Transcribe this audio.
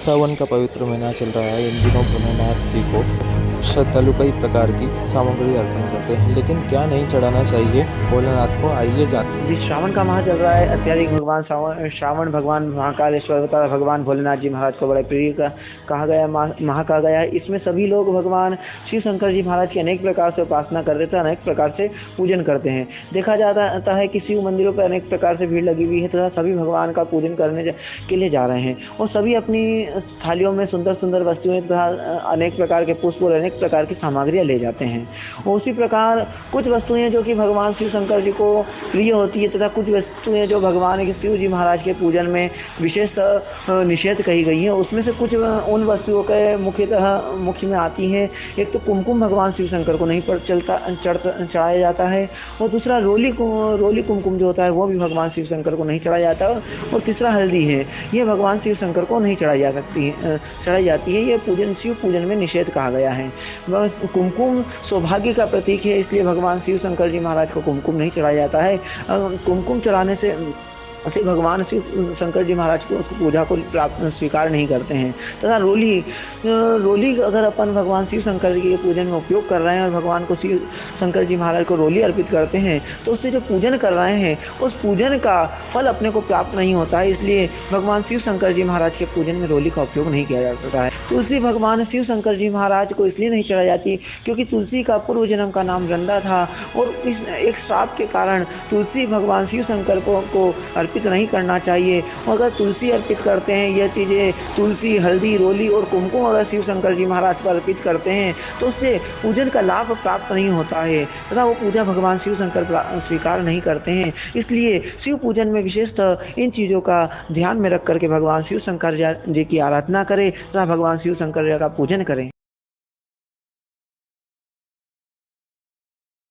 सावन का पवित्र महीना चल रहा है। इन दिनों भोलेनाथ जी को श्रद्धालु कई प्रकार की सामग्री अर्पण करते हैं, लेकिन क्या नहीं चढ़ाना चाहिए भोलेनाथ को, आइए जानते हैं। जी, श्रावण का माह चल रहा है। अत्यधिक भगवान श्रावण भगवान महाकालेश्वर अवतार भगवान भोलेनाथ जी महाराज को बड़े प्रिय कहा गया, माह कहा गया है। इसमें सभी लोग भगवान शिव शंकर जी महाराज की अनेक प्रकार से उपासना करते थे, अनेक प्रकार से पूजन करते हैं। देखा जाता है कि शिव मंदिरों पर अनेक प्रकार से भीड़ लगी हुई है तथा सभी भगवान का पूजन करने के लिए जा रहे हैं और सभी अपनी थालियों में सुंदर सुंदर वस्तुएं तथा अनेक प्रकार के पुष्प और अनेक प्रकार की सामग्रियां ले जाते हैं। और उसी प्रकार कुछ वस्तुएं जो कि भगवान शिव शंकर जी को प्रिय होती है तथा कुछ वस्तुएं जो भगवान के शिव जी महाराज के पूजन में विशेष निषेध कही गई है, उसमें से कुछ उन वस्तुओं के मुख्य में आती हैं। एक तो कुमकुम भगवान शिव शंकर को नहीं चढ़ाया जाता है, और दूसरा रोली कुमकुम जो होता है वो भी भगवान शिव शंकर को नहीं चढ़ाया जाता, और तीसरा हल्दी है, ये भगवान शिव शंकर को नहीं चढ़ाई जाती है। ये शिव पूजन में निषेध कहा गया है। कुमकुम सौभाग्य का प्रतीक है, इसलिए भगवान शिव शंकर जी महाराज को कुमकुम नहीं चढ़ाया जाता है। कुमकुम चढ़ाने से भगवान शिव शंकर जी महाराज को उसको पूजा को स्वीकार नहीं करते हैं। तथा रोली अगर अपन भगवान शिव शंकर जी के पूजन में उपयोग कर रहे हैं और भगवान को शिव शंकर जी महाराज को रोली अर्पित करते हैं, तो उससे जो पूजन कर रहे हैं उस पूजन का फल अपने को प्राप्त नहीं होता है। इसलिए भगवान शिव शंकर जी महाराज के पूजन में रोली का उपयोग नहीं किया जा सकता है। तुलसी भगवान शिव शंकर जी महाराज को इसलिए नहीं चढ़ाई जाती क्योंकि तुलसी का पूर्व जन्म का नाम रंदा था, और इस एक श्राप के कारण तुलसी भगवान शिव शंकर को अर्पित नहीं करना चाहिए। और अगर तुलसी अर्पित करते हैं, यह चीज़ें तुलसी, हल्दी, रोली और कुमकुम अगर शिव शंकर जी महाराज पर अर्पित करते हैं तो उससे पूजन का लाभ प्राप्त नहीं होता है तथा वो पूजा भगवान शिव शंकर स्वीकार नहीं करते हैं। इसलिए शिव पूजन में विशेषतः इन चीज़ों का ध्यान में रख करके भगवान शिव शंकर जी की आराधना करें तथा भगवान शिव शंकर जी का पूजन करें।